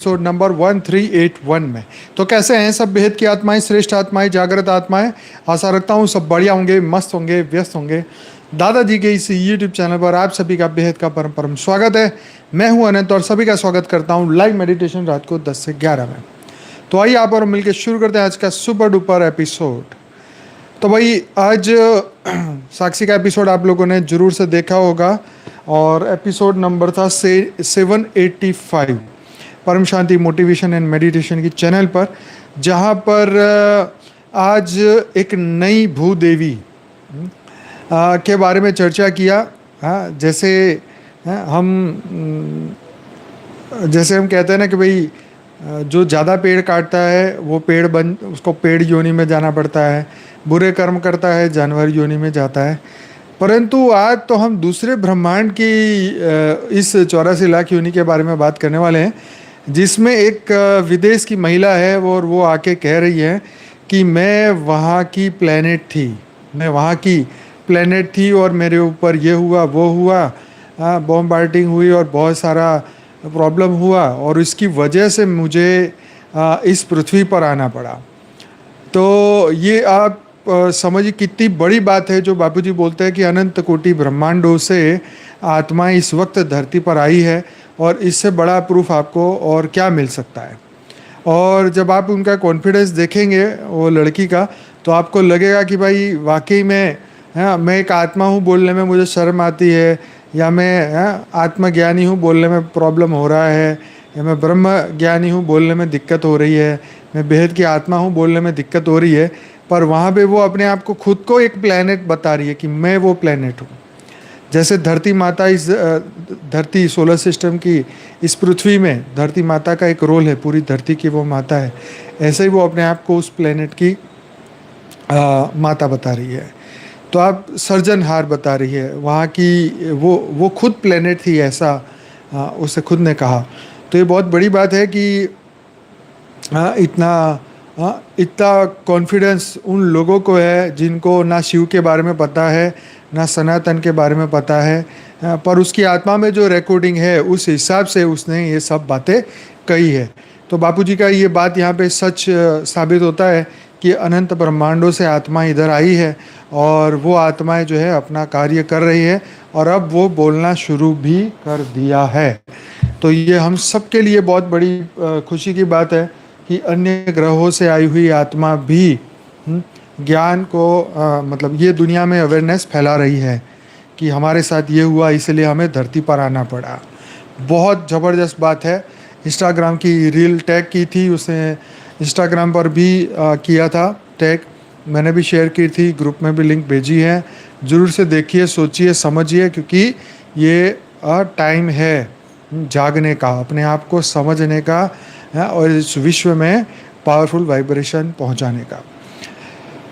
Episode number 1381 में। तो कैसे हैं सब बेहद की आत्माएं, श्रेष्ठ आत्माएं, जागृत आत्माएं। आशा रखता हूँ सब बढ़िया होंगे, मस्त होंगे, व्यस्त होंगे। दादाजी के इस यूट्यूब चैनल पर आप सभी का बेहद का परम परम स्वागत है। मैं हूं अनंत और सभी का स्वागत करता हूं लाइव मेडिटेशन रात को 10 से 11 में। तो आइए आप और मिलकर शुरू करते हैं आज का सुपर डुपर एपिसोड। तो भाई आज साक्षी का एपिसोड आप लोगों ने जरूर से देखा होगा और एपिसोड नंबर था 785 परम शांति मोटिवेशन एंड मेडिटेशन की चैनल पर, जहाँ पर आज एक नई भूदेवी के बारे में चर्चा किया। जैसे हम कहते हैं ना कि भाई जो ज़्यादा पेड़ काटता है वो उसको पेड़ योनि में जाना पड़ता है, बुरे कर्म करता है जानवर योनि में जाता है। परंतु आज तो हम दूसरे ब्रह्मांड की इस 84 लाख योनि के बारे में बात करने वाले हैं, जिसमें एक विदेश की महिला है और वो आके कह रही है कि मैं वहाँ की प्लेनेट थी और मेरे ऊपर ये हुआ वो हुआ, बॉम्बार्डिंग हुई और बहुत सारा प्रॉब्लम हुआ और इसकी वजह से मुझे इस पृथ्वी पर आना पड़ा। तो ये आप समझिए कितनी बड़ी बात है जो बापूजी बोलते हैं कि अनंत कोटि ब्रह्मांडों से आत्मा इस वक्त धरती पर आई है, और इससे बड़ा प्रूफ आपको और क्या मिल सकता है। और जब आप उनका कॉन्फिडेंस देखेंगे वो लड़की का, तो आपको लगेगा कि भाई वाकई में मैं एक आत्मा हूँ, बोलने में मुझे शर्म आती है, या मैं आत्मज्ञानी हूँ, बोलने में प्रॉब्लम हो रहा है, या मैं ब्रह्म ज्ञानी हूँ, बोलने में दिक्कत हो रही है, मैं बेहद की आत्मा हूँ, बोलने में दिक्कत हो रही है। पर वहाँ पे वो अपने आप को खुद को एक प्लेनेट बता रही है कि मैं वो प्लेनेट हूँ। जैसे धरती माता इस धरती सोलर सिस्टम की इस पृथ्वी में धरती माता का एक रोल है, पूरी धरती की वो माता है, ऐसे ही वो अपने आप को उस प्लेनेट की माता बता रही है। तो आप सर्जनहार बता रही है, वहाँ की वो खुद प्लेनेट थी, ऐसा उसे खुद ने कहा। तो ये बहुत बड़ी बात है कि इतना कॉन्फिडेंस उन लोगों को है जिनको ना शिव के बारे में पता है ना सनातन के बारे में पता है, पर उसकी आत्मा में जो रिकॉर्डिंग है उस हिसाब से उसने ये सब बातें कही है। तो बापूजी का ये बात यहाँ पे सच साबित होता है कि अनंत ब्रह्मांडों से आत्मा इधर आई है और वो आत्माएं जो है अपना कार्य कर रही है और अब वो बोलना शुरू भी कर दिया है। तो ये हम सब के लिए बहुत बड़ी खुशी की बात है कि अन्य ग्रहों से आई हुई आत्मा भी ज्ञान को मतलब ये दुनिया में अवेयरनेस फैला रही है कि हमारे साथ ये हुआ, इसलिए हमें धरती पर आना पड़ा। बहुत ज़बरदस्त बात है। इंस्टाग्राम की रील टैग की थी, उसने इंस्टाग्राम पर भी किया था टैग, मैंने भी शेयर की थी, ग्रुप में भी लिंक भेजी है। ज़रूर से देखिए, सोचिए, समझिए, क्योंकि ये टाइम है जागने का, अपने आप को समझने का और इस विश्व में पावरफुल वाइब्रेशन पहुंचाने का।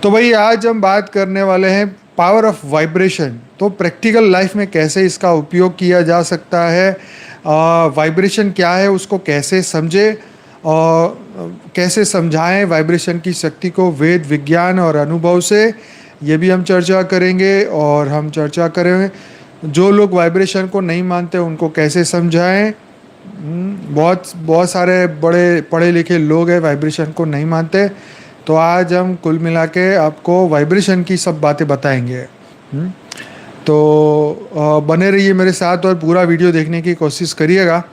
तो भाई आज हम बात करने वाले हैं पावर ऑफ वाइब्रेशन। तो प्रैक्टिकल लाइफ में कैसे इसका उपयोग किया जा सकता है, वाइब्रेशन क्या है, उसको कैसे समझे और कैसे समझाएं वाइब्रेशन की शक्ति को वेद, विज्ञान और अनुभव से, ये भी हम चर्चा करेंगे। और हम चर्चा करें जो लोग वाइब्रेशन को नहीं मानते उनको कैसे समझाएं। बहुत सारे बड़े पढ़े लिखे लोग हैं वाइब्रेशन को नहीं मानते। तो आज हम कुल मिला के आपको वाइब्रेशन की सब बातें बताएंगे। तो बने रहिए मेरे साथ और पूरा वीडियो देखने की कोशिश करिएगा।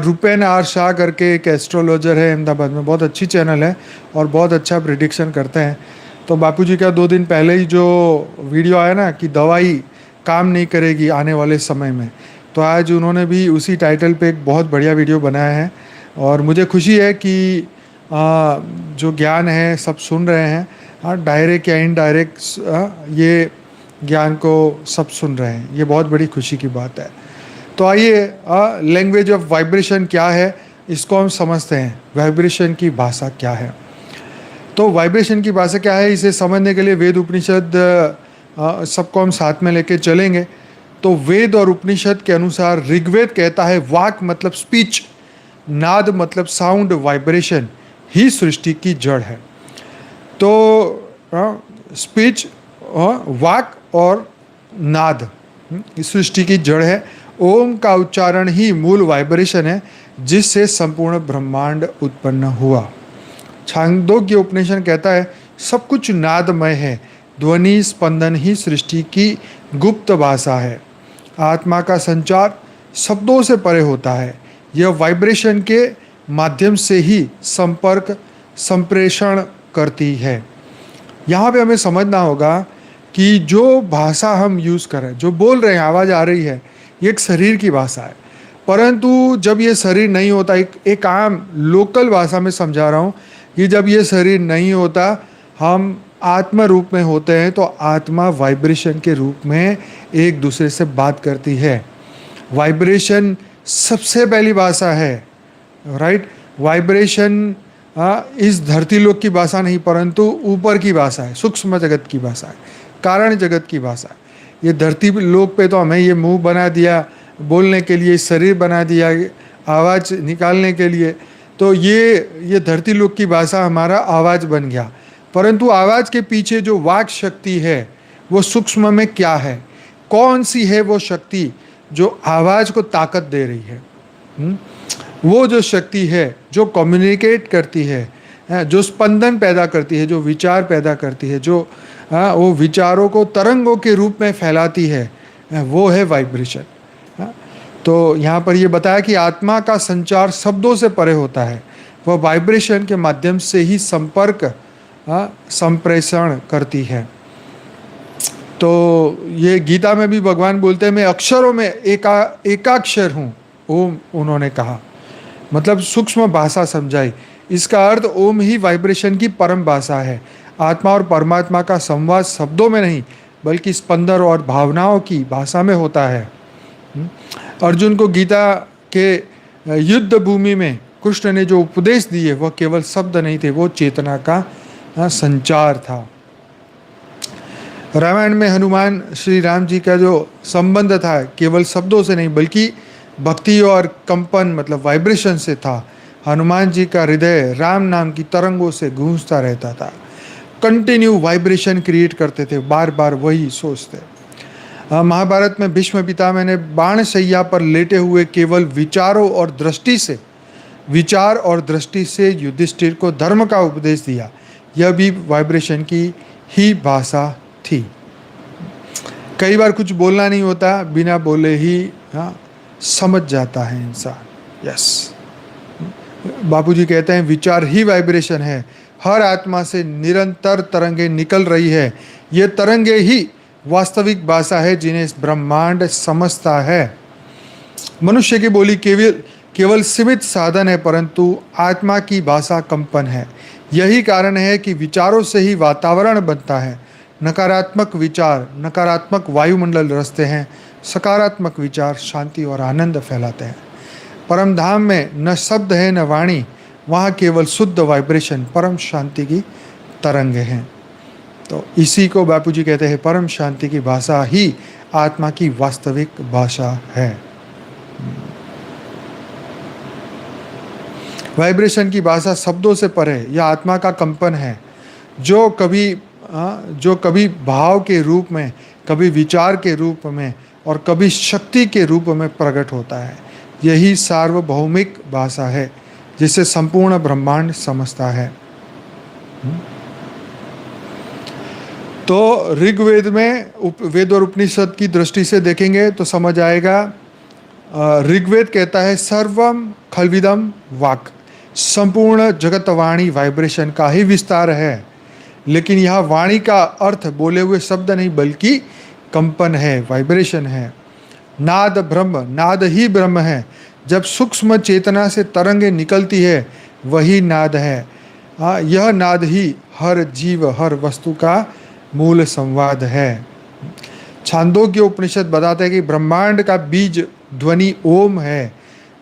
रुपेन आर शाह करके एक एस्ट्रोलॉजर है अहमदाबाद में, बहुत अच्छी चैनल है और बहुत अच्छा प्रिडिक्शन करते हैं। तो बापूजी का 2 दिन पहले ही जो वीडियो आया ना कि दवाई काम नहीं करेगी आने वाले समय में, तो आज उन्होंने भी उसी टाइटल पे एक बहुत बढ़िया वीडियो बनाया है। और मुझे खुशी है कि जो ज्ञान है सब सुन रहे हैं, डायरेक्ट या इनडायरेक्ट ये ज्ञान को सब सुन रहे हैं, ये बहुत बड़ी खुशी की बात है। तो आइए लैंग्वेज ऑफ वाइब्रेशन क्या है इसको हम समझते हैं। वाइब्रेशन की भाषा क्या है? तो वाइब्रेशन की भाषा क्या है, इसे समझने के लिए वेद उपनिषद सबको हम साथ में लेके चलेंगे। तो वेद और उपनिषद के अनुसार ऋग्वेद कहता है वाक मतलब स्पीच, नाद मतलब साउंड, वाइब्रेशन ही सृष्टि की जड़ है। तो स्पीच, वाक और नाद इस सृष्टि की जड़ है ओम का उच्चारण ही मूल वाइब्रेशन है जिससे संपूर्ण ब्रह्मांड उत्पन्न हुआ। छांदोग्य उपनिषद कहता है सब कुछ नादमय है, ध्वनि स्पंदन ही सृष्टि की गुप्त भाषा है। आत्मा का संचार शब्दों से परे होता है, यह वाइब्रेशन के माध्यम से ही संपर्क संप्रेषण करती है। यहाँ पे हमें समझना होगा कि जो भाषा हम यूज़ कर रहे हैं, जो बोल रहे हैं, आवाज़ आ रही है, ये एक शरीर की भाषा है। परंतु जब ये शरीर नहीं होता, एक आम लोकल भाषा में समझा रहा हूँ कि जब ये शरीर नहीं होता, हम आत्मा रूप में होते हैं, तो आत्मा वाइब्रेशन के रूप में एक दूसरे से बात करती है। वाइब्रेशन सबसे पहली भाषा है, राइट। वाइब्रेशन इस धरती लोक की भाषा नहीं, परंतु ऊपर की भाषा है, सूक्ष्म जगत की भाषा है, कारण जगत की भाषा है। ये धरती लोक पे तो हमें ये मुंह बना दिया बोलने के लिए, शरीर बना दिया आवाज़ निकालने के लिए, तो ये धरती लोक की भाषा हमारा आवाज़ बन गया। परंतु आवाज़ के पीछे जो वाक शक्ति है वो सूक्ष्म में क्या है, कौन सी है वो शक्ति जो आवाज़ को ताकत दे रही है? वो जो शक्ति है जो कम्युनिकेट करती है, जो स्पंदन पैदा करती है, जो विचार पैदा करती है, जो वो विचारों को तरंगों के रूप में फैलाती है, वो है वाइब्रेशन। तो यहाँ पर ये बताया कि आत्मा का संचार शब्दों से परे होता है, वह वाइब्रेशन के माध्यम से ही संपर्क संप्रेषण करती है। तो ये गीता में भी भगवान बोलते हैं मैं अक्षरों में एकाक्षर हूँ, ओम उन्होंने कहा, मतलब सूक्ष्म भाषा समझाई। इसका अर्थ ओम ही वाइब्रेशन की परम भाषा है। आत्मा और परमात्मा का संवाद शब्दों में नहीं बल्कि स्पंदन और भावनाओं की भाषा में होता है। अर्जुन को गीता के युद्ध भूमि में कृष्ण ने जो उपदेश दिए वह केवल शब्द नहीं थे, वो चेतना का संचार था। रामायण में हनुमान श्री राम जी का जो संबंध था केवल शब्दों से नहीं बल्कि भक्ति और कंपन मतलब वाइब्रेशन से था। हनुमान जी का हृदय राम नाम की तरंगों से गूंजता रहता था, कंटिन्यू वाइब्रेशन क्रिएट करते थे, बार बार वही सोचते। महाभारत में भीष्म पितामह ने बाण शैया पर लेटे हुए केवल विचार और दृष्टि से युधिष्ठिर को धर्म का उपदेश दिया। यह भी वाइब्रेशन की ही भाषा थी। कई बार कुछ बोलना नहीं होता, बिना बोले ही समझ जाता है इंसान। यस, बापूजी कहते हैं विचार ही वाइब्रेशन है। हर आत्मा से निरंतर तरंगे निकल रही है। ये तरंगे ही वास्तविक भाषा है जिन्हें इस ब्रह्मांड समझता है। मनुष्य की बोली केवल सीमित साधन है, परंतु आत्मा की भाषा कंपन है। यही कारण है कि विचारों से ही वातावरण बनता है। नकारात्मक विचार नकारात्मक वायुमंडल रचते हैं, सकारात्मक विचार शांति और आनंद फैलाते हैं। परम धाम में न शब्द है न वाणी, वहाँ केवल शुद्ध वाइब्रेशन परम शांति की तरंगे हैं। तो इसी को बापूजी कहते हैं परम शांति की भाषा ही आत्मा की वास्तविक भाषा है। वाइब्रेशन की भाषा शब्दों से परे यह आत्मा का कंपन है जो कभी भाव के रूप में, कभी विचार के रूप में और कभी शक्ति के रूप में प्रकट होता है। यही सार्वभौमिक भाषा है जिसे संपूर्ण ब्रह्मांड समझता है। तो ऋग्वेद में वेद और उपनिषद की दृष्टि से देखेंगे तो समझ आएगा। ऋग्वेद कहता है सर्वम खल्विदम वाक्, संपूर्ण जगतवाणी वाइब्रेशन का ही विस्तार है। लेकिन यह वाणी का अर्थ बोले हुए शब्द नहीं बल्कि कंपन है, वाइब्रेशन है। नाद ब्रह्म, नाद ही ब्रह्म है। जब सूक्ष्म चेतना से तरंगे निकलती है वही नाद है। यह नाद ही हर जीव हर वस्तु का मूल संवाद है। छांदोग्य उपनिषद बताते हैं कि ब्रह्मांड का बीज ध्वनि ओम है।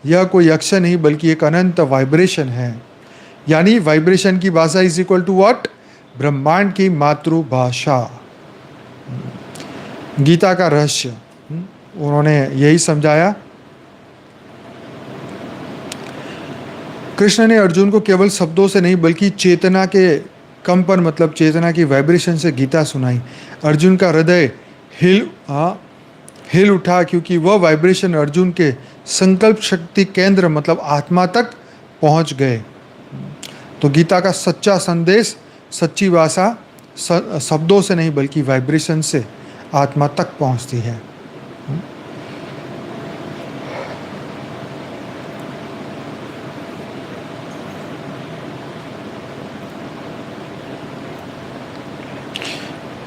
यह कोई अक्षर नहीं बल्कि एक अनंत वाइब्रेशन है। यानी वाइब्रेशन की भाषा इज इक्वल टू व्हाट? ब्रह्मांड की मातृभाषा। गीता का रहस्य उन्होंने यही समझाया। कृष्ण ने अर्जुन को केवल शब्दों से नहीं बल्कि चेतना के कंपन मतलब चेतना की वाइब्रेशन से गीता सुनाई। अर्जुन का हृदय हिल उठा, क्योंकि वह वाइब्रेशन अर्जुन के संकल्प शक्ति केंद्र मतलब आत्मा तक पहुंच गए। तो गीता का सच्चा संदेश, सच्ची भाषा शब्दों से नहीं बल्कि वाइब्रेशन से आत्मा तक पहुंचती है।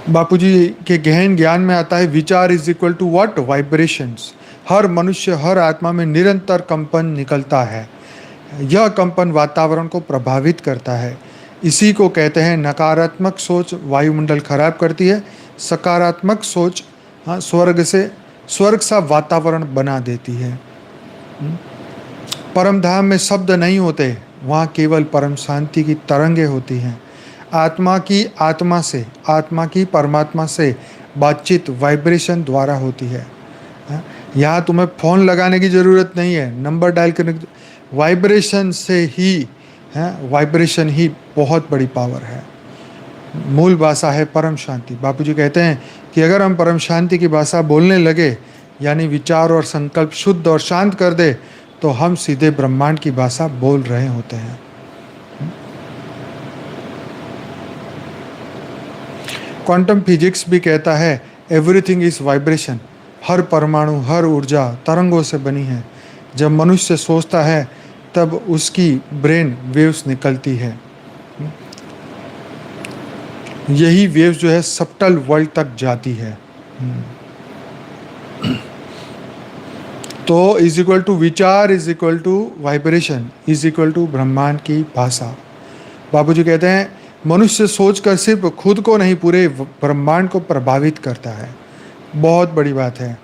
बापूजी के गहन ज्ञान में आता है विचार is equal to what, vibrations. हर मनुष्य, हर आत्मा में निरंतर कंपन निकलता है। यह कंपन वातावरण को प्रभावित करता है। इसी को कहते हैं नकारात्मक सोच वायुमंडल खराब करती है, सकारात्मक सोच स्वर्ग सा वातावरण बना देती है। परम धाम में शब्द नहीं होते, वहाँ केवल परम शांति की तरंगे होती हैं। आत्मा की आत्मा से, आत्मा की परमात्मा से बातचीत वाइब्रेशन द्वारा होती है। यहाँ तुम्हें फ़ोन लगाने की ज़रूरत नहीं है, नंबर डायल करने की, वाइब्रेशन से ही है, वाइब्रेशन ही बहुत बड़ी पावर है। मूल भाषा है परम शांति। बापूजी कहते हैं कि अगर हम परम शांति की भाषा बोलने लगे, यानी विचार और संकल्प शुद्ध और शांत कर दे, तो हम सीधे ब्रह्मांड की भाषा बोल रहे होते हैं। क्वांटम फिजिक्स भी कहता है एवरीथिंग इज वाइब्रेशन। हर परमाणु, हर ऊर्जा तरंगों से बनी है। जब मनुष्य सोचता है तब उसकी ब्रेन वेव्स निकलती है। यही वेव्स जो है सबटल वर्ल्ड तक जाती है। तो इज इक्वल टू विचार is equal to vibration is equal to ब्रह्मांड की भाषा। बापूजी कहते हैं मनुष्य सोचकर सिर्फ खुद को नहीं पूरे ब्रह्मांड को प्रभावित करता है। बहुत बड़ी बात है।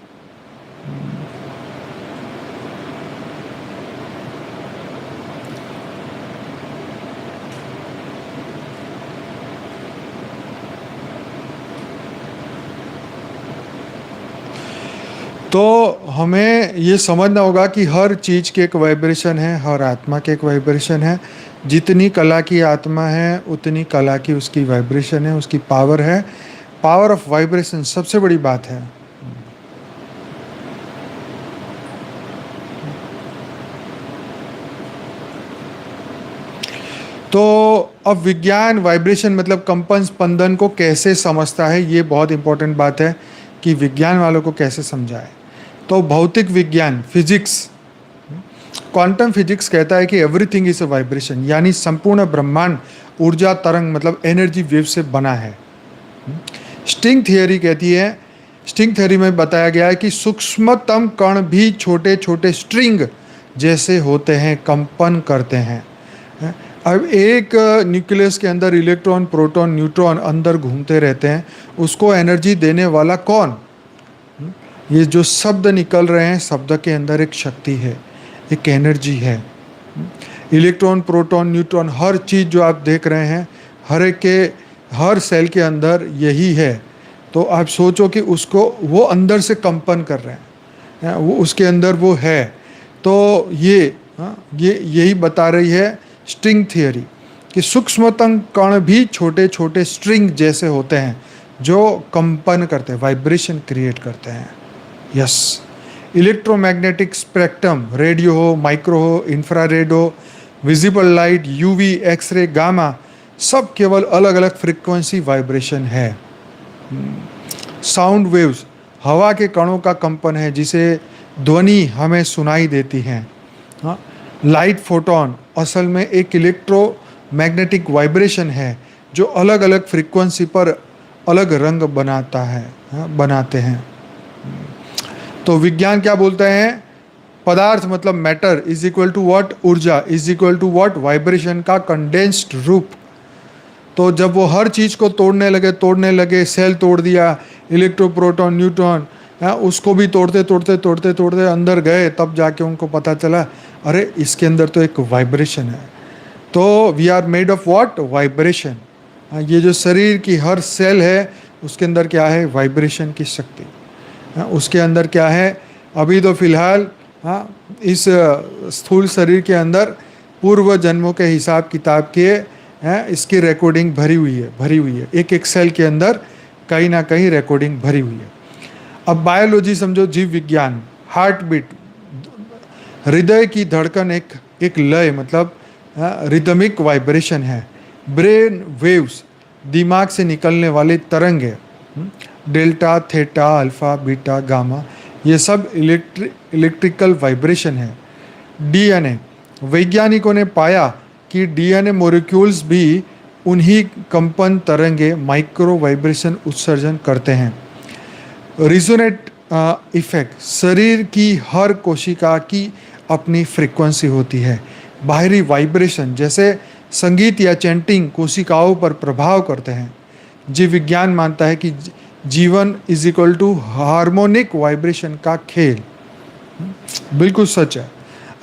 तो हमें ये समझना होगा कि हर चीज़ की एक वाइब्रेशन है, हर आत्मा की एक वाइब्रेशन है। जितनी कला की आत्मा है उतनी कला की उसकी वाइब्रेशन है, उसकी पावर है। पावर ऑफ वाइब्रेशन सबसे बड़ी बात है। तो अब विज्ञान वाइब्रेशन मतलब कंपन स्पंदन को कैसे समझता है, ये बहुत इंपॉर्टेंट बात है कि विज्ञान वालों को कैसे समझाए। तो भौतिक विज्ञान, फिजिक्स, क्वांटम फिजिक्स कहता है कि एवरीथिंग इज अ वाइब्रेशन, यानी संपूर्ण ब्रह्मांड ऊर्जा तरंग मतलब एनर्जी वेव से बना है। स्ट्रिंग थियरी कहती है, स्ट्रिंग थियरी में बताया गया है कि सूक्ष्मतम कण भी छोटे छोटे स्ट्रिंग जैसे होते हैं, कंपन करते हैं। अब एक न्यूक्लियस के अंदर इलेक्ट्रॉन, प्रोटॉन, न्यूट्रॉन अंदर घूमते रहते हैं, उसको एनर्जी देने वाला कौन? ये जो शब्द निकल रहे हैं, शब्द के अंदर एक शक्ति है, एक एनर्जी है। इलेक्ट्रॉन, प्रोटॉन, न्यूट्रॉन, हर चीज़ जो आप देख रहे हैं, हर एक के, हर सेल के अंदर यही है। तो आप सोचो कि उसको वो अंदर से कंपन कर रहे हैं, वो उसके अंदर वो है। तो ये यही बता रही है स्ट्रिंग थियरी कि सूक्ष्मतम कण भी छोटे छोटे स्ट्रिंग जैसे होते हैं जो कंपन करते हैं, वाइब्रेशन क्रिएट करते हैं। यस, इलेक्ट्रोमैग्नेटिक स्पेक्ट्रम, रेडियो हो, माइक्रो हो, इंफ्रारेड हो, visible light, UV, X-ray, gamma, सब केवल अलग अलग फ्रीक्वेंसी वाइब्रेशन है। साउंड वेव्स हवा के कणों का कंपन है जिसे ध्वनि हमें सुनाई देती है। लाइट फोटोन असल में एक इलेक्ट्रोमैग्नेटिक वाइब्रेशन है जो अलग अलग फ्रीक्वेंसी पर अलग रंग बनाता है, बनाते हैं। तो विज्ञान क्या बोलते हैं? पदार्थ मतलब matter is equal to what, ऊर्जा is equal to what, vibration का कंडेंस्ड रूप। तो जब वो हर चीज़ को तोड़ने लगे, सेल तोड़ दिया, इलेक्ट्रो, प्रोटॉन, न्यूट्रॉन, उसको भी तोड़ते अंदर गए, तब जाके उनको पता चला अरे इसके अंदर तो एक वाइब्रेशन है। तो we are made of what, vibration. ये जो शरीर की हर सेल है उसके अंदर क्या है? वाइब्रेशन की शक्ति। उसके अंदर क्या है? अभी तो फिलहाल इस स्थूल शरीर के अंदर पूर्व जन्मों के हिसाब किताब के इसकी रिकॉर्डिंग भरी हुई है। एक एक सेल के अंदर कहीं ना कहीं रिकॉर्डिंग भरी हुई है। अब बायोलॉजी समझो, जीव विज्ञान, हार्ट बीट, हृदय की धड़कन एक लय मतलब रिदमिक वाइब्रेशन है। ब्रेन वेव्स, दिमाग से निकलने वाली तरंग है। Delta, theta, alpha, beta, gamma, ये सब इलेक्ट्रिकल वाइब्रेशन है। डीएनए, वैज्ञानिकों ने पाया कि डीएनए मॉलिक्यूल्स भी उन्हीं कंपन तरंगे माइक्रो वाइब्रेशन उत्सर्जन करते हैं। रिजोनेट इफेक्ट, शरीर की हर कोशिका की अपनी फ्रीक्वेंसी होती है। बाहरी वाइब्रेशन जैसे संगीत या चैंटिंग कोशिकाओं पर प्रभाव करते हैं। जीव विज्ञान मानता है कि जीवन is equal to harmonic vibration का खेल। बिल्कुल सच है।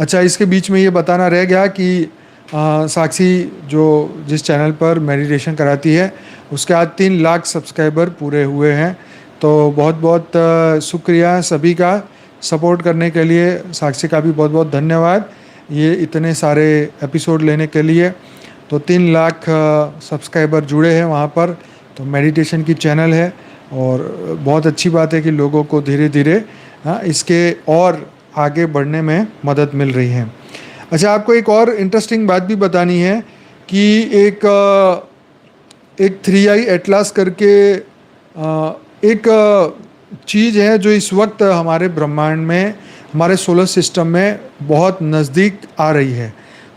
अच्छा, इसके बीच में ये बताना रह गया कि साक्षी जो जिस चैनल पर मेडिटेशन कराती है उसके आज 3 लाख सब्सक्राइबर पूरे हुए हैं। तो बहुत बहुत शुक्रिया सभी का सपोर्ट करने के लिए। साक्षी का भी बहुत बहुत धन्यवाद ये इतने सारे एपिसोड लेने के लिए। तो 3 लाख सब्सक्राइबर जुड़े हैं वहाँ पर। तो मेडिटेशन की चैनल है और बहुत अच्छी बात है कि लोगों को धीरे धीरे इसके और आगे बढ़ने में मदद मिल रही है। अच्छा, आपको एक और इंटरेस्टिंग बात भी बतानी है कि एक 3i एटलास करके एक चीज़ है जो इस वक्त हमारे ब्रह्मांड में, हमारे सोलर सिस्टम में बहुत नज़दीक आ रही है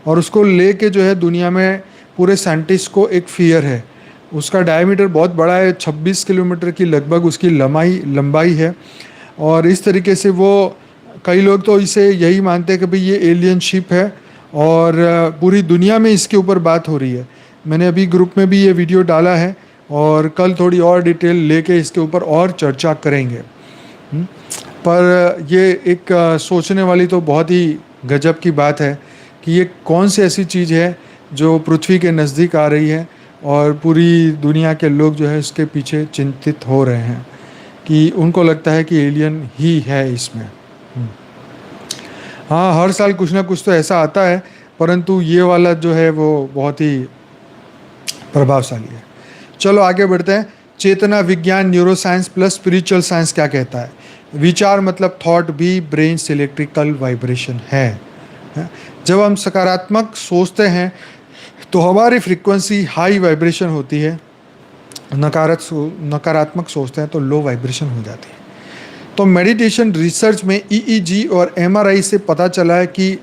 और उसको लेके जो है दुनिया में पूरे साइंटिस्ट को एक फियर है। उसका डायमीटर बहुत बड़ा है, 26 किलोमीटर की लगभग उसकी लंबाई है। और इस तरीके से वो, कई लोग तो इसे यही मानते हैं कि भाई ये एलियन शिप है और पूरी दुनिया में इसके ऊपर बात हो रही है। मैंने अभी ग्रुप में भी ये वीडियो डाला है और कल थोड़ी और डिटेल लेके इसके ऊपर और चर्चा करेंगे। पर ये एक सोचने वाली तो बहुत ही गजब की बात है कि ये कौन सी ऐसी चीज़ है जो पृथ्वी के नज़दीक आ रही है और पूरी दुनिया के लोग जो है इसके पीछे चिंतित हो रहे हैं कि उनको लगता है कि एलियन ही है इसमें। हाँ, हर साल कुछ ना कुछ तो ऐसा आता है, परंतु ये वाला जो है वो बहुत ही प्रभावशाली है। चलो आगे बढ़ते हैं। चेतना विज्ञान, न्यूरोसाइंस प्लस स्पिरिचुअल साइंस क्या कहता है? विचार मतलब थॉट भी ब्रेन से इलेक्ट्रिकल वाइब्रेशन है। जब हम सकारात्मक सोचते हैं तो हमारी फ्रीक्वेंसी हाई वाइब्रेशन होती है, नकारात्मक सोचते हैं तो लो वाइब्रेशन हो जाती है। तो मेडिटेशन रिसर्च में ईईजी और एमआरआई से पता चला है कि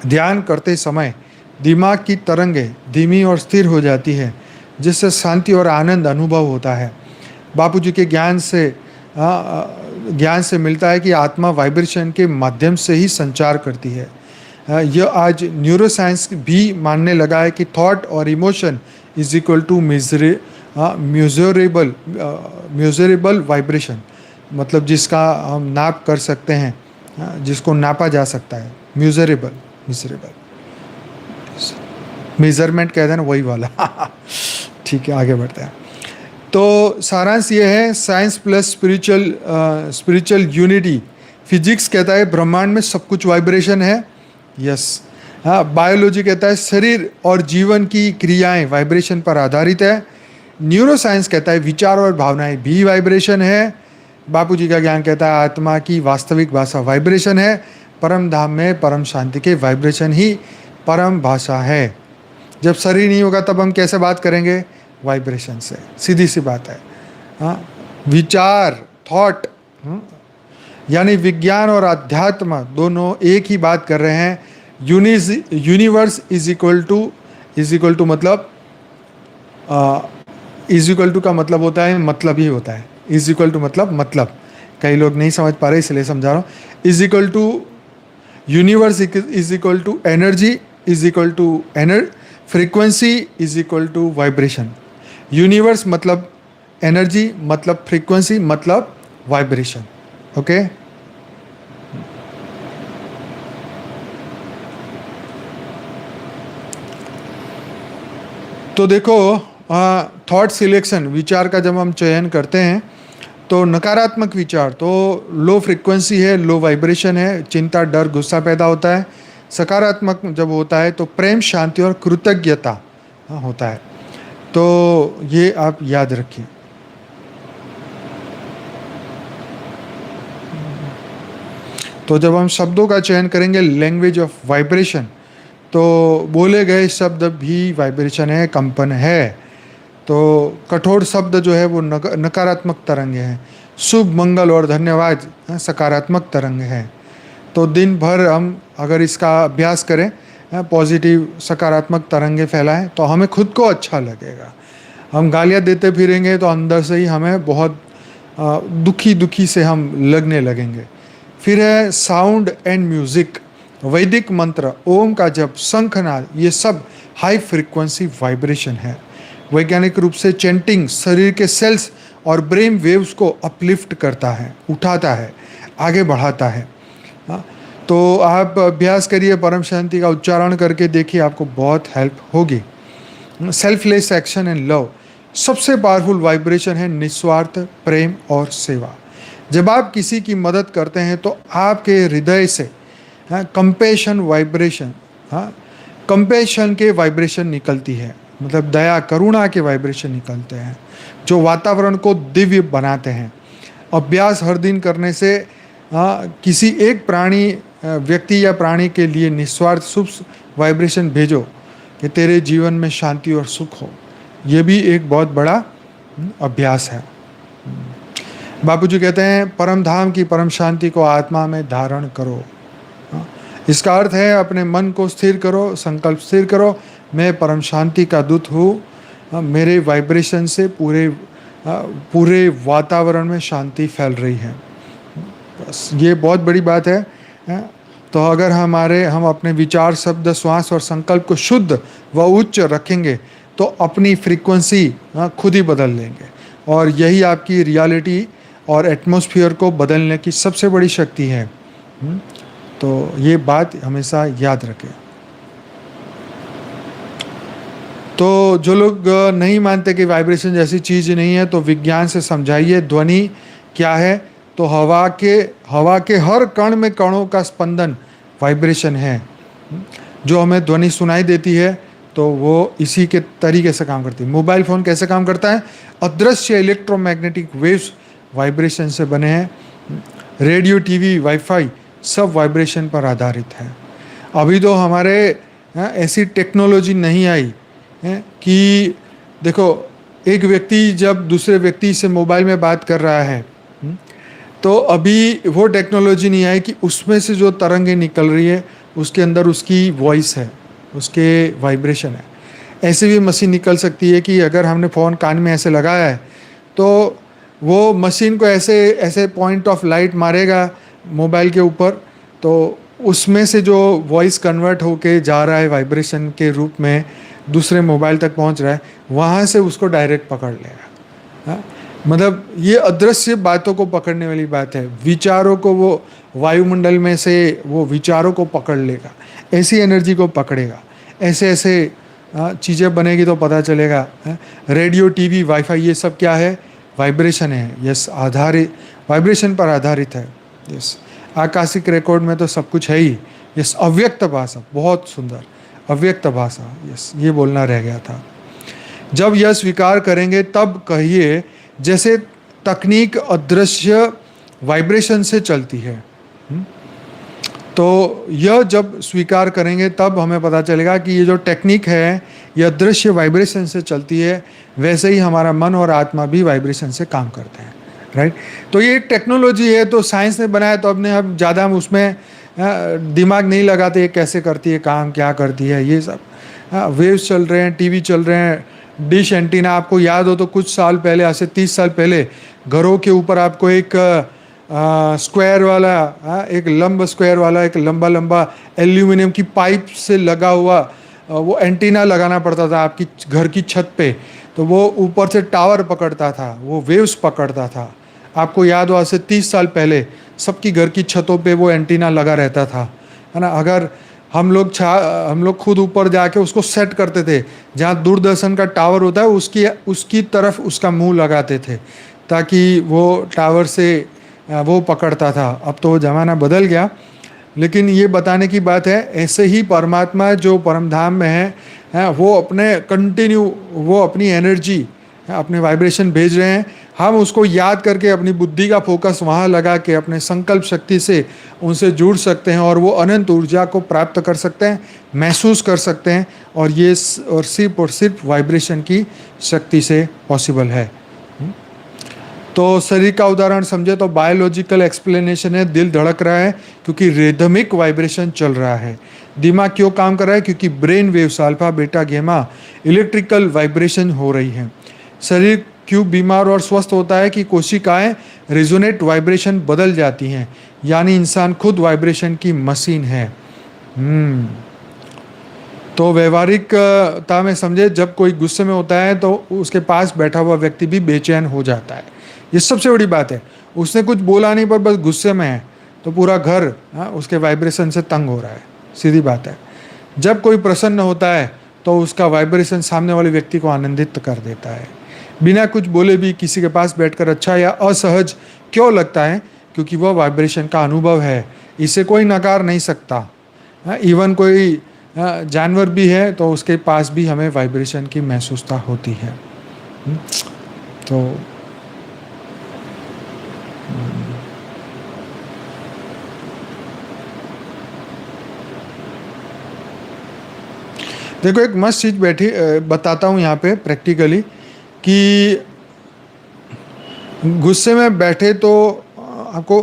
ध्यान करते समय दिमाग की तरंगें धीमी और स्थिर हो जाती है, जिससे शांति और आनंद अनुभव होता है। बापूजी के ज्ञान से मिलता है कि आत्मा वाइब्रेशन के माध्यम से ही संचार करती है। यह आज न्यूरोसाइंस भी मानने लगा है कि थॉट और emotion is equal to measurable vibration, मतलब जिसका हम नाप कर सकते हैं, जिसको नापा जा सकता है। मेजरमेंट कहते हैं ना, वही वाला। ठीक है, आगे बढ़ते हैं। तो सारांश ये है, science plus spiritual unity. Physics कहता है ब्रह्मांड में सब कुछ वाइब्रेशन है। यस। हाँ, बायोलॉजी कहता है शरीर और जीवन की क्रियाएं वाइब्रेशन पर आधारित है। न्यूरोसाइंस कहता है विचार और भावनाएं भी वाइब्रेशन है। बापूजी का ज्ञान कहता है आत्मा की वास्तविक भाषा वाइब्रेशन है। परम धाम में परम शांति के वाइब्रेशन ही परम भाषा है। जब शरीर नहीं होगा तब हम कैसे बात करेंगे? वाइब्रेशन से, सीधी सी बात है। हाँ, विचार, थॉट, यानी विज्ञान और अध्यात्म दोनों एक ही बात कर रहे हैं। यूनिवर्स इज इक्वल टू मतलब इज इक्वल टू का मतलब होता है, मतलब ही होता है। इज इक्वल टू मतलब कई लोग नहीं समझ पा रहे इसलिए समझा रहा हूँ। Is equal to universe is equal to energy is equal to frequency is equal to vibration. Universe मतलब एनर्जी मतलब फ्रीक्वेंसी मतलब वाइब्रेशन। ओके, तो देखो, थॉट सिलेक्शन, विचार का जब हम चयन करते हैं तो नकारात्मक विचार तो लो फ्रीक्वेंसी है, लो वाइब्रेशन है, चिंता, डर, गुस्सा पैदा होता है। सकारात्मक जब होता है तो प्रेम, शांति और कृतज्ञता होता है। तो ये आप याद रखिए। तो जब हम शब्दों का चयन करेंगे, लैंग्वेज ऑफ वाइब्रेशन, तो बोले गए शब्द भी वाइब्रेशन है, कंपन है। तो कठोर शब्द जो है वो नकारात्मक तरंग है, शुभ, मंगल और धन्यवाद सकारात्मक तरंग है। तो दिन भर हम अगर इसका अभ्यास करें, पॉजिटिव सकारात्मक तरंगे फैलाएं, तो हमें खुद को अच्छा लगेगा। हम गालियाँ देते फिरेंगे तो अंदर से ही हमें बहुत दुखी दुखी से हम लगने लगेंगे। फिर है साउंड एंड म्यूजिक, वैदिक मंत्र, ओम का जप, शंखनाद, ये सब हाई फ्रीक्वेंसी वाइब्रेशन है। वैज्ञानिक रूप से चैंटिंग शरीर के सेल्स और ब्रेन वेव्स को अपलिफ्ट करता है, उठाता है, आगे बढ़ाता है। तो आप अभ्यास करिए, परम शांति का उच्चारण करके देखिए, आपको बहुत हेल्प होगी। सेल्फलेस एक्शन एंड लव, सबसे पावरफुल वाइब्रेशन है निस्वार्थ प्रेम और सेवा। जब आप किसी की मदद करते हैं तो आपके हृदय से कंपैशन वाइब्रेशन, कंपैशन के वाइब्रेशन निकलती है, मतलब दया करुणा के वाइब्रेशन निकलते हैं, जो वातावरण को दिव्य बनाते हैं। अभ्यास हर दिन करने से किसी एक प्राणी, व्यक्ति या प्राणी के लिए निस्वार्थ शुभ वाइब्रेशन भेजो कि तेरे जीवन में शांति और सुख हो। ये भी एक बहुत बड़ा अभ्यास है। बापूजी कहते हैं परम धाम की परम शांति को आत्मा में धारण करो। इसका अर्थ है अपने मन को स्थिर करो, संकल्प स्थिर करो, मैं परम शांति का दूत हूँ, मेरे वाइब्रेशन से पूरे वातावरण में शांति फैल रही है। बस ये बहुत बड़ी बात है। तो अगर हम अपने विचार, शब्द, श्वास और संकल्प को शुद्ध व उच्च रखेंगे तो अपनी फ्रीक्वेंसी खुद ही बदल लेंगे, और यही आपकी रियलिटी और एटमॉस्फेयर को बदलने की सबसे बड़ी शक्ति है। तो ये बात हमेशा याद रखें। तो जो लोग नहीं मानते कि वाइब्रेशन जैसी चीज़ नहीं है, तो विज्ञान से समझाइए ध्वनि क्या है। तो हवा के हर कण में कणों का स्पंदन वाइब्रेशन है। जो हमें ध्वनि सुनाई देती है तो वो इसी के तरीके से काम करती है। मोबाइल फ़ोन कैसे काम करता है? अदृश्य इलेक्ट्रोमैग्नेटिक वेव्स वाइब्रेशन से बने हैं। रेडियो, टीवी, वाईफाई सब वाइब्रेशन पर आधारित है। अभी तो हमारे ऐसी टेक्नोलॉजी नहीं आई है कि देखो, एक व्यक्ति जब दूसरे व्यक्ति से मोबाइल में बात कर रहा है तो अभी वो टेक्नोलॉजी नहीं आई कि उसमें से जो तरंगें निकल रही है उसके अंदर उसकी वॉइस है, उसके वाइब्रेशन है। ऐसे भी मशीन निकल सकती है कि अगर हमने फ़ोन कान में ऐसे लगाया है तो वो मशीन को ऐसे पॉइंट ऑफ लाइट मारेगा मोबाइल के ऊपर, तो उसमें से जो वॉइस कन्वर्ट होके जा रहा है वाइब्रेशन के रूप में दूसरे मोबाइल तक पहुंच रहा है, वहाँ से उसको डायरेक्ट पकड़ लेगा। मतलब ये अदृश्य बातों को पकड़ने वाली बात है। विचारों को वो वायुमंडल में से वो विचारों को पकड़ लेगा, ऐसी एनर्जी को पकड़ेगा, ऐसे चीज़ें बनेगी तो पता चलेगा। रेडियो, टीवी, वाईफाई ये सब क्या है? वाइब्रेशन है। यस, आधारित वाइब्रेशन पर आधारित है। यस, आकाशिक रिकॉर्ड में तो सब कुछ है ही। यस, अव्यक्त भाषा, बहुत सुंदर अव्यक्त भाषा। यस, ये बोलना रह गया था। जब यह स्वीकार करेंगे तब कहिए जैसे तकनीक अदृश्य वाइब्रेशन से चलती है। तो यह जब स्वीकार करेंगे तब हमें पता चलेगा कि ये जो टेक्निक है ये अदृश्य वाइब्रेशन से चलती है। वैसे ही हमारा मन और आत्मा भी वाइब्रेशन से काम करते हैं। राइट? तो ये एक टेक्नोलॉजी है, तो साइंस ने बनाया, तो अब ज़्यादा हम उसमें दिमाग नहीं लगाते ये कैसे करती है काम, क्या करती है। ये सब वेव्स चल रहे हैं, टीवी चल रहे हैं, डिश एंटीना। आपको याद हो तो कुछ साल पहले, आज से 30 साल पहले, घरों के ऊपर आपको एक स्क्वायर वाला, एक लंब स्क्वायर वाला, एक लंबा लंबा एल्यूमिनियम की पाइप से लगा हुआ वो एंटीना लगाना पड़ता था आपकी घर की छत पे। तो वो ऊपर से टावर पकड़ता था, वो वेव्स पकड़ता था। आपको याद हो आज से 30 साल पहले सबकी घर की छतों पे वो एंटीना लगा रहता था, है ना। अगर हम लोग खुद ऊपर जाके उसको सेट करते थे, जहाँ दूरदर्शन का टावर होता है उसकी तरफ उसका मुंह लगाते थे ताकि वो टावर से वो पकड़ता था। अब तो वो ज़माना बदल गया, लेकिन ये बताने की बात है, ऐसे ही परमात्मा जो परमधाम में है वो अपने कंटिन्यू वो अपनी एनर्जी अपने वाइब्रेशन भेज रहे हैं, हम उसको याद करके अपनी बुद्धि का फोकस वहाँ लगा के अपने संकल्प शक्ति से उनसे जुड़ सकते हैं और वो अनंत ऊर्जा को प्राप्त कर सकते हैं, महसूस कर सकते हैं। और ये और सिर्फ वाइब्रेशन की शक्ति से पॉसिबल है। तो शरीर का उदाहरण समझे तो बायोलॉजिकल एक्सप्लेनेशन है, दिल धड़क रहा है क्योंकि रिदमिक वाइब्रेशन चल रहा है। दिमाग क्यों काम कर रहा है? क्योंकि brain waves alpha beta gamma electrical vibration हो रही है। शरीर क्यों बीमार और स्वस्थ होता है? कि कोशिकाएं रिजोनेट वाइब्रेशन बदल जाती हैं, यानी इंसान खुद वाइब्रेशन की मशीन है। तो व्यवहारिकता में समझे, जब कोई गुस्से में होता है तो उसके पास बैठा हुआ व्यक्ति भी बेचैन हो जाता है। ये सबसे बड़ी बात है। उसने कुछ बोला नहीं पर बस गुस्से में है तो पूरा घर उसके वाइब्रेशन से तंग हो रहा है, सीधी बात है। जब कोई प्रसन्न होता है तो उसका वाइब्रेशन सामने वाले व्यक्ति को आनंदित कर देता है। बिना कुछ बोले भी किसी के पास बैठकर अच्छा या असहज क्यों लगता है? क्योंकि वह वाइब्रेशन का अनुभव है, इसे कोई नकार नहीं सकता। इवन कोई जानवर भी है तो उसके पास भी हमें वाइब्रेशन की महसूसता होती है। तो देखो, एक मस्त चीज बताता हूँ यहाँ पे प्रैक्टिकली कि गुस्से में बैठे तो आपको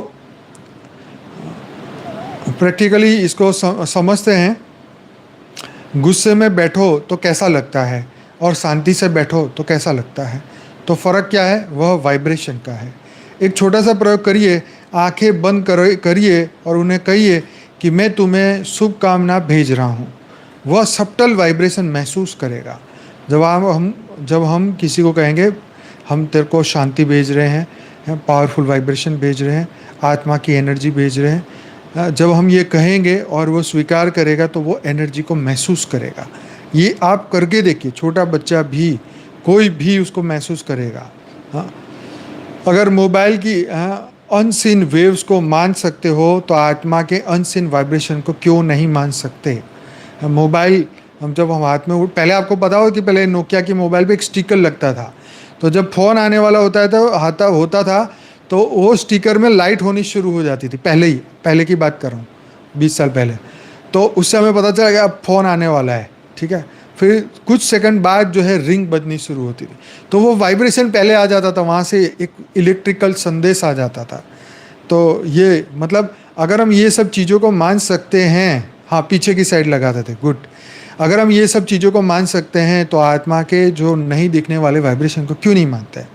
प्रैक्टिकली इसको समझते हैं। गुस्से में बैठो तो कैसा लगता है और शांति से बैठो तो कैसा लगता है? तो फ़र्क क्या है? वह वाइब्रेशन का है। एक छोटा सा प्रयोग करिए, आंखें बंद करिए और उन्हें कहिए कि मैं तुम्हें शुभकामना भेज रहा हूँ। वह सब्टल वाइब्रेशन महसूस करेगा। जब हम किसी को कहेंगे हम तेरे को शांति भेज रहे हैं, पावरफुल वाइब्रेशन भेज रहे हैं, आत्मा की एनर्जी भेज रहे हैं, जब हम ये कहेंगे और वो स्वीकार करेगा तो वो एनर्जी को महसूस करेगा। ये आप करके देखिए, छोटा बच्चा भी, कोई भी उसको महसूस करेगा। हाँ, अगर मोबाइल की अनसीन वेव्स को मान सकते हो तो आत्मा के अनसीन वाइब्रेशन को क्यों नहीं मान सकते? मोबाइल जब हम हाथ में पहले आपको पता हो कि पहले नोकिया की मोबाइल पे एक स्टिकर लगता था, तो जब फ़ोन आने वाला होता था तो वो स्टिकर में लाइट होनी शुरू हो जाती थी। पहले की बात कर रहा हूँ, 20 साल पहले। तो उससे हमें पता चला कि अब फ़ोन आने वाला है, ठीक है। फिर कुछ सेकंड बाद जो है रिंग बजनी शुरू होती थी, तो वो वाइब्रेशन पहले आ जाता था, वहाँ से एक इलेक्ट्रिकल संदेश आ जाता था। तो ये मतलब अगर हम ये सब चीज़ों को मान सकते हैं, हाँ पीछे की साइड लगाते थे, गुड। अगर हम ये सब चीज़ों को मान सकते हैं तो आत्मा के जो नहीं दिखने वाले वाइब्रेशन को क्यों नहीं मानते हैं?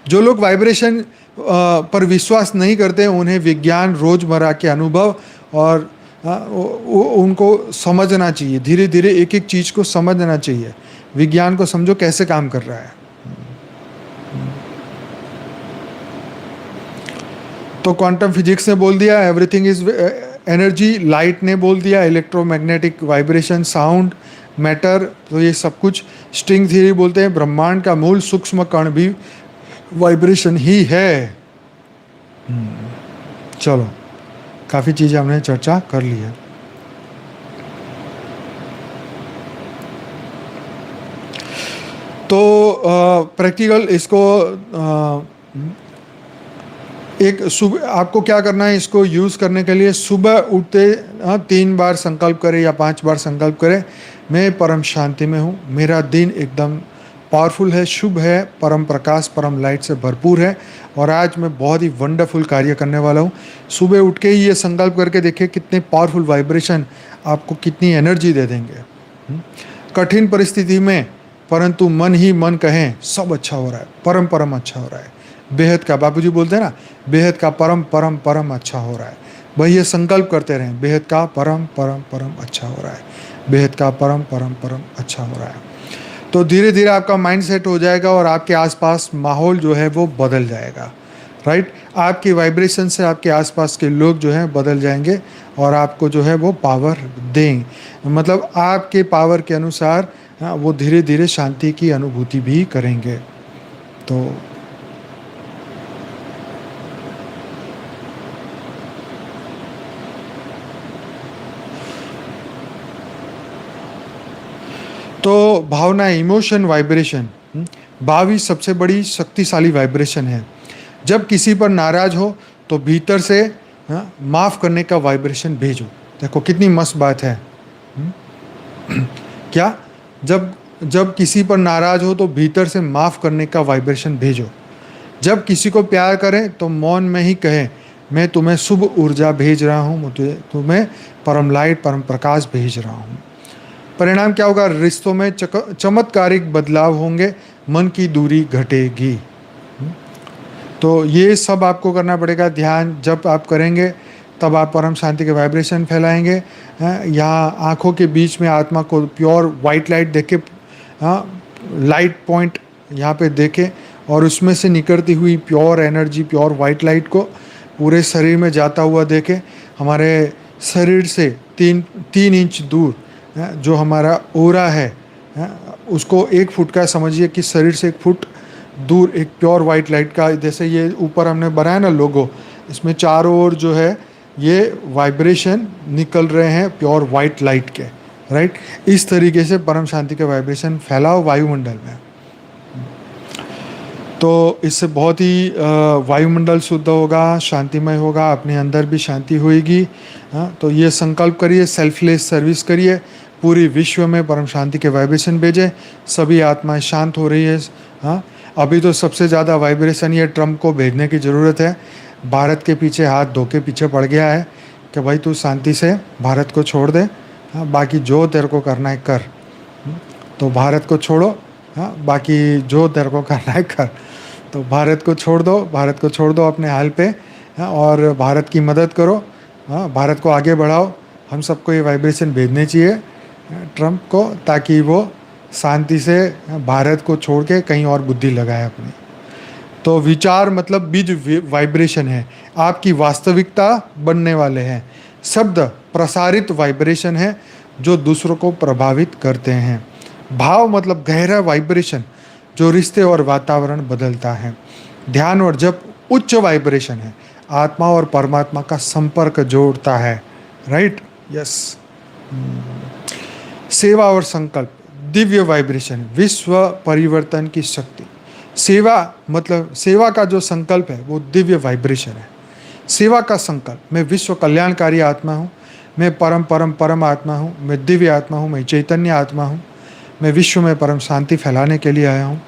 जो लोग वाइब्रेशन पर विश्वास नहीं करते उन्हें विज्ञान, रोज़मर्रा के अनुभव और उनको समझना चाहिए। धीरे धीरे एक एक चीज़ को समझना चाहिए। विज्ञान को समझो कैसे काम कर रहा है। तो क्वांटम फिजिक्स ने बोल दिया एवरीथिंग इज एनर्जी, लाइट ने बोल दिया इलेक्ट्रोमैग्नेटिक वाइब्रेशन, साउंड, मैटर, तो ये सब कुछ। स्ट्रिंग थ्योरी बोलते हैं ब्रह्मांड का मूल सूक्ष्म कण भी वाइब्रेशन ही है। चलो, काफ़ी चीज़ें हमने चर्चा कर ली है। तो प्रैक्टिकल इसको एक सुबह आपको क्या करना है, इसको यूज़ करने के लिए सुबह उठते 3 बार संकल्प करें या 5 बार संकल्प करें, मैं परम शांति में हूँ, मेरा दिन एकदम पावरफुल है, शुभ है, परम प्रकाश, परम लाइट से भरपूर है और आज मैं बहुत ही वंडरफुल कार्य करने वाला हूँ। सुबह उठ के ही ये संकल्प करके देखिए कितने पावरफुल वाइब्रेशन आपको कितनी एनर्जी दे देंगे। कठिन परिस्थिति में परंतु मन ही मन कहें सब अच्छा हो रहा है, परम परम अच्छा हो रहा है, बेहद का, बापूजी बोलते हैं ना, बेहद का परम परम परम अच्छा हो रहा है। भाई ये संकल्प करते रहें, बेहद का परम परम परम अच्छा हो रहा है, बेहद का परम परम परम अच्छा हो रहा है। तो धीरे धीरे आपका माइंड सेट हो जाएगा और आपके आसपास माहौल जो है वो बदल जाएगा, राइट। आपकी वाइब्रेशन से आपके आसपास के लोग जो हैं बदल जाएंगे और आपको जो है वो पावर देंगे, मतलब आपके पावर के अनुसार वो धीरे धीरे शांति की अनुभूति भी करेंगे। तो भावना, इमोशन, वाइब्रेशन, भाव ही सबसे बड़ी शक्तिशाली वाइब्रेशन है। जब किसी पर नाराज हो तो भीतर से माफ़ करने का वाइब्रेशन भेजो। देखो कितनी मस्त बात है। क्या? जब जब किसी पर नाराज हो तो भीतर से माफ़ करने का वाइब्रेशन भेजो। जब किसी को प्यार करें तो मौन में ही कहें, मैं तुम्हें शुभ ऊर्जा भेज रहा हूँ, मुझे तुम्हें परम लाइट परम प्रकाश भेज रहा हूँ। परिणाम क्या होगा? रिश्तों में चमत्कारिक बदलाव होंगे, मन की दूरी घटेगी। तो ये सब आपको करना पड़ेगा। ध्यान जब आप करेंगे तब आप परम शांति के वाइब्रेशन फैलाएंगे। यहाँ आँखों के बीच में आत्मा को प्योर वाइट लाइट देखे, लाइट पॉइंट यहाँ पे देखें और उसमें से निकलती हुई pure energy, pure white light को पूरे शरीर में जाता हुआ देखें। हमारे शरीर से तीन इंच दूर जो हमारा ओरा है, उसको 1 फुट का समझिए कि शरीर से 1 फुट दूर एक प्योर वाइट लाइट का, जैसे ये ऊपर हमने बनाया ना लोगो, इसमें चारों ओर जो है ये वाइब्रेशन निकल रहे हैं प्योर वाइट लाइट के, राइट। इस तरीके से परम शांति के वाइब्रेशन फैलाओ वायुमंडल में। तो इससे बहुत ही वायुमंडल शुद्ध होगा, शांतिमय होगा, अपने अंदर भी शांति होएगी। तो ये संकल्प करिए, सेल्फलेस सर्विस करिए, पूरी विश्व में परम शांति के वाइब्रेशन भेजें। सभी आत्माएं शांत हो रही है। अभी तो सबसे ज़्यादा वाइब्रेशन ये ट्रम्प को भेजने की ज़रूरत है। भारत के पीछे हाथ धो के पीछे पड़ गया है कि भाई तू शांति से भारत को छोड़ दे, बाकी जो तेरे को करना है कर। तो भारत को छोड़ो, बाकी जो तेरे को करना है कर। तो भारत को छोड़ दो, भारत को छोड़ दो अपने हाल पे, और भारत की मदद करो, भारत को आगे बढ़ाओ। हम सबको ये वाइब्रेशन भेजने चाहिए ट्रम्प को, ताकि वो शांति से भारत को छोड़ के कहीं और बुद्धि लगाए अपनी। तो विचार मतलब बीज वाइब्रेशन है, आपकी वास्तविकता बनने वाले हैं। शब्द प्रसारित वाइब्रेशन है जो दूसरों को प्रभावित करते हैं। भाव मतलब गहरा वाइब्रेशन जो रिश्ते और वातावरण बदलता है। ध्यान और जप उच्च वाइब्रेशन है, आत्मा और परमात्मा का संपर्क जोड़ता है, राइट, यस। सेवा और संकल्प दिव्य वाइब्रेशन, विश्व परिवर्तन की शक्ति। सेवा मतलब सेवा का जो संकल्प है वो दिव्य वाइब्रेशन है। सेवा का संकल्प, मैं विश्व कल्याणकारी आत्मा हूँ, मैं परम आत्मा हूँ, मैं दिव्य आत्मा हूँ, मैं चैतन्य आत्मा हूँ, मैं विश्व में परम शांति फैलाने के लिए आया हूँ।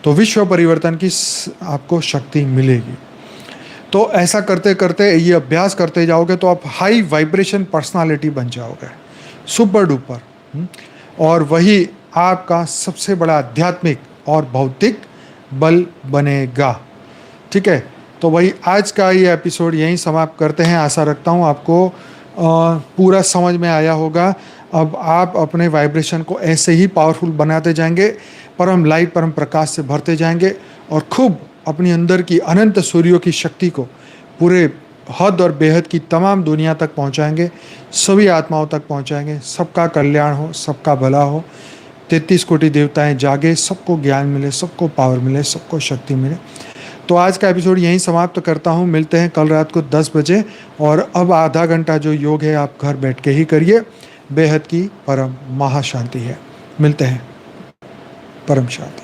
तो विश्व परिवर्तन की आपको शक्ति मिलेगी। तो ऐसा करते करते ये अभ्यास करते जाओगे तो आप हाई वाइब्रेशन पर्सनालिटी बन जाओगे, सुपर डुपर। और वही आपका सबसे बड़ा आध्यात्मिक और भौतिक बल बनेगा। ठीक है, तो वही आज का ये एपिसोड यहीं समाप्त करते हैं। आशा रखता हूँ आपको पूरा समझ में आया होगा। अब आप अपने वाइब्रेशन को ऐसे ही पावरफुल बनाते जाएंगे, परम लाइट परम प्रकाश से भरते जाएंगे और खूब अपनी अंदर की अनंत सूर्यों की शक्ति को पूरे हद और बेहद की तमाम दुनिया तक पहुंचाएंगे, सभी आत्माओं तक पहुंचाएंगे। सबका कल्याण हो, सबका भला हो, 33 कोटि देवताएं जागे, सबको ज्ञान मिले, सबको पावर मिले, सबको शक्ति मिले। तो आज का एपिसोड यहीं समाप्त करता हूँ। मिलते हैं कल रात को 10 बजे। और अब आधा घंटा जो योग है आप घर बैठ के ही करिए, बेहद की परम महाशांति है। मिलते हैं, परम शांति।